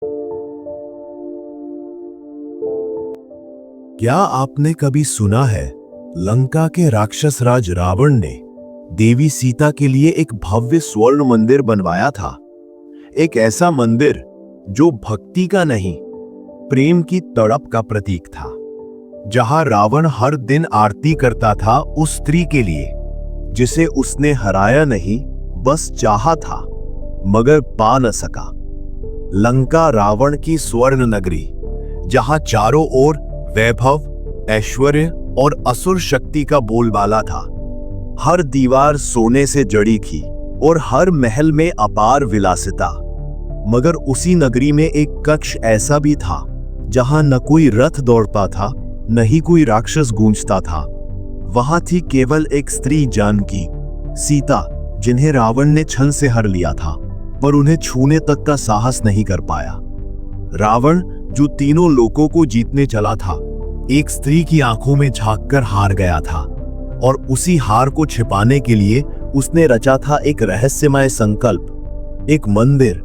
क्या आपने कभी सुना है लंका के राक्षस राज रावण ने देवी सीता के लिए एक भव्य स्वर्ण मंदिर बनवाया था। एक ऐसा मंदिर जो भक्ति का नहीं, प्रेम की तड़प का प्रतीक था। जहां रावण हर दिन आरती करता था उस स्त्री के लिए जिसे उसने हराया नहीं, बस चाहा था मगर पा न सका। लंका रावण की स्वर्ण नगरी, जहां चारों ओर वैभव, ऐश्वर्य और असुर शक्ति का बोलबाला था। हर दीवार सोने से जड़ी थी और हर महल में अपार विलासिता। मगर उसी नगरी में एक कक्ष ऐसा भी था जहां न कोई रथ दौड़ता था, न ही कोई राक्षस गूंजता था। वहां थी केवल एक स्त्री, जानकी, सीता, जिन्हें रावण ने छल से हर लिया था, पर उन्हें छूने तक का साहस नहीं कर पाया। रावण, जो तीनों लोकों को जीतने चला था, एक स्त्री की आंखों में झांककर हार गया था और उसी हार को छिपाने के लिए उसने रचा था एक रहस्यमय संकल्प, एक मंदिर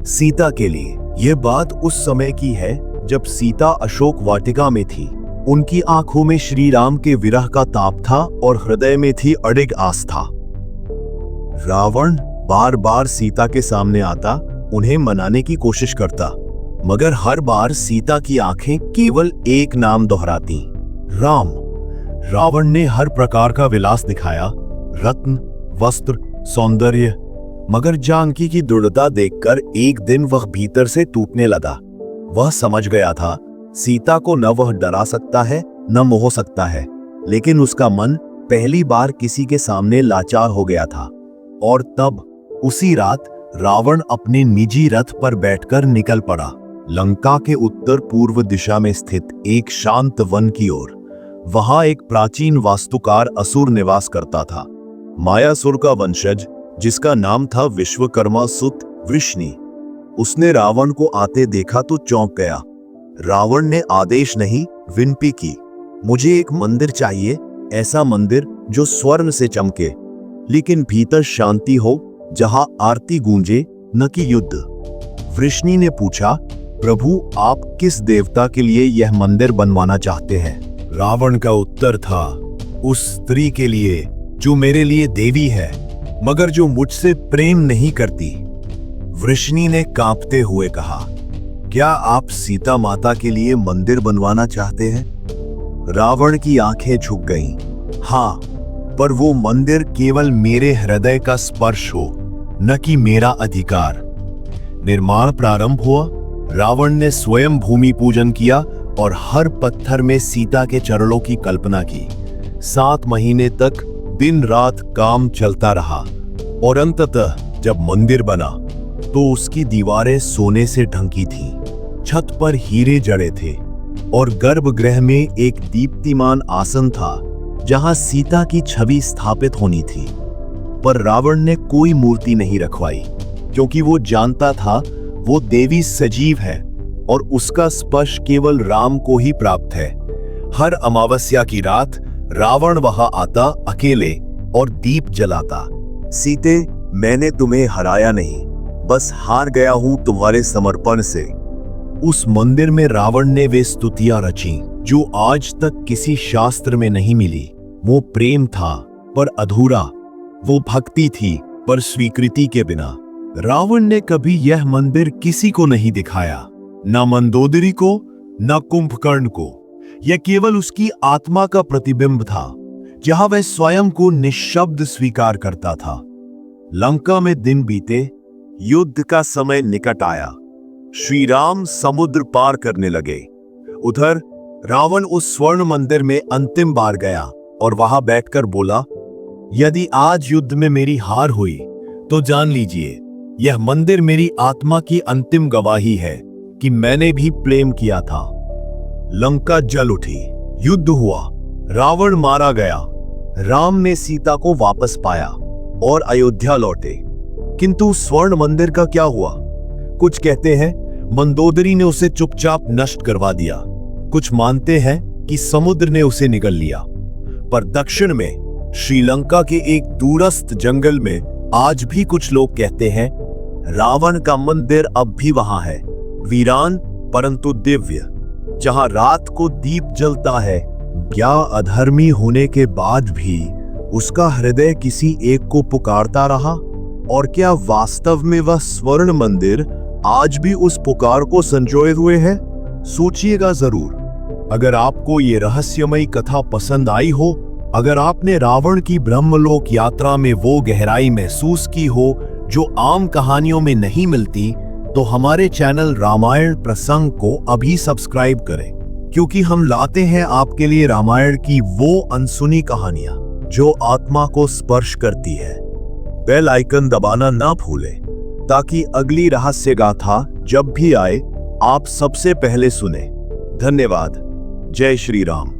सीता के लिए। यह बात उस समय की है जब सीता अशोक वाटिका में थी। उनकी आंखों में श्री राम के विरह का ताप था और हृदय में थी अडिग आस्था। रावण बार बार सीता के सामने आता, उन्हें मनाने की कोशिश करता, मगर हर बार सीता की आंखें केवल एक नाम दोहराती, राम। रावण ने हर प्रकार का विलास दिखाया, रत्न, वस्त्र, सौंदर्य, मगर जानकी की दृढ़ता देखकर एक दिन वह भीतर से टूटने लगा। वह समझ गया था सीता को न वह डरा सकता है न मोह सकता है, लेकिन उसका मन पहली बार किसी के सामने लाचार हो गया था। और तब उसी रात रावण अपने निजी रथ पर बैठकर निकल पड़ा, लंका के उत्तर पूर्व दिशा में स्थित एक शांत वन की ओर। वहां एक प्राचीन वास्तुकार असुर निवास करता था, मायासुर का वंशज, जिसका नाम था विश्वकर्मा सुत वृष्णि। उसने रावण को आते देखा तो चौंक गया। रावण ने आदेश नहीं, विनती की, मुझे एक मंदिर चाहिए, ऐसा मंदिर जो स्वर्ण से चमके, लेकिन भीतर शांति हो, जहां आरती गूंजे, न कि युद्ध। वृष्णि ने पूछा, प्रभु, आप किस देवता के लिए यह मंदिर बनवाना चाहते हैं? रावण का उत्तर था, उस स्त्री के लिए जो मेरे लिए देवी है, मगर जो मुझसे प्रेम नहीं करती। वृष्णि ने कांपते हुए कहा, क्या आप सीता माता के लिए मंदिर बनवाना चाहते हैं? रावण की आंखें झुक गईं। हाँ, पर वो मंदिर केवल मेरे हृदय का स्पर्श हो, न कि मेरा अधिकार। निर्माण प्रारंभ हुआ। रावण ने स्वयं भूमि पूजन किया और हर पत्थर में सीता के चरणों की कल्पना की। 7 महीने तक दिन रात काम चलता रहा और अंततः जब मंदिर बना तो उसकी दीवारें सोने से ढंकी थीं, छत पर हीरे जड़े थे और गर्भगृह में एक दीप्तिमान आसन था जहां सीता की छवि स्थापित होनी थी। पर रावण ने कोई मूर्ति नहीं रखवाई, क्योंकि वो जानता था वो देवी सजीव है और उसका स्पर्श केवल राम को ही प्राप्त है। हर अमावस्या की रात रावण वहां आता अकेले और दीप जलाता। सीते, मैंने तुम्हें हराया नहीं, बस हार गया हूं तुम्हारे समर्पण से। उस मंदिर में रावण ने वे स्तुतियां रची जो आज तक किसी शास्त्र में नहीं मिली। वो प्रेम था पर अधूरा, वो भक्ति थी पर स्वीकृति के बिना। रावण ने कभी यह मंदिर किसी को नहीं दिखाया, न मंदोदरी को, न कुंभकर्ण को। यह केवल उसकी आत्मा का प्रतिबिंब था, जहां वह स्वयं को निःशब्द स्वीकार करता था। लंका में दिन बीते, युद्ध का समय निकट आया। श्री राम समुद्र पार करने लगे। उधर रावण उस स्वर्ण मंदिर में अंतिम बार गया और वहां बैठकर बोला, यदि आज युद्ध में मेरी हार हुई तो जान लीजिए यह मंदिर मेरी आत्मा की अंतिम गवाही है कि मैंने भी प्रेम किया था। लंका जल उठी, युद्ध हुआ, रावण मारा गया। राम ने सीता को वापस पाया और अयोध्या लौटे। किंतु स्वर्ण मंदिर का क्या हुआ? कुछ कहते हैं मंदोदरी ने उसे चुपचाप नष्ट करवा दिया, कुछ मानते हैं कि समुद्र ने उसे निगल लिया। पर दक्षिण में श्रीलंका के एक दूरस्थ जंगल में आज भी कुछ लोग कहते हैं रावण का मंदिर अब भी वहां है। वीरान परंतु दिव्य, जहां रात को दीप जलता है। क्या अधर्मी होने के बाद भी उसका हृदय किसी एक को पुकारता रहा? और क्या वास्तव में वह स्वर्ण मंदिर आज भी उस पुकार को संजोए हुए है? सोचिएगा जरूर। अगर आपको ये रहस्यमयी कथा पसंद आई हो, अगर आपने रावण की ब्रह्मलोक यात्रा में वो गहराई महसूस की हो जो आम कहानियों में नहीं मिलती, तो हमारे चैनल रामायण प्रसंग को अभी सब्सक्राइब करें, क्योंकि हम लाते हैं आपके लिए रामायण की वो अनसुनी कहानियां जो आत्मा को स्पर्श करती है। बेल आइकन दबाना ना भूलें, ताकि अगली रहस्य गाथा जब भी आए आप सबसे पहले सुने। धन्यवाद। जय श्री राम।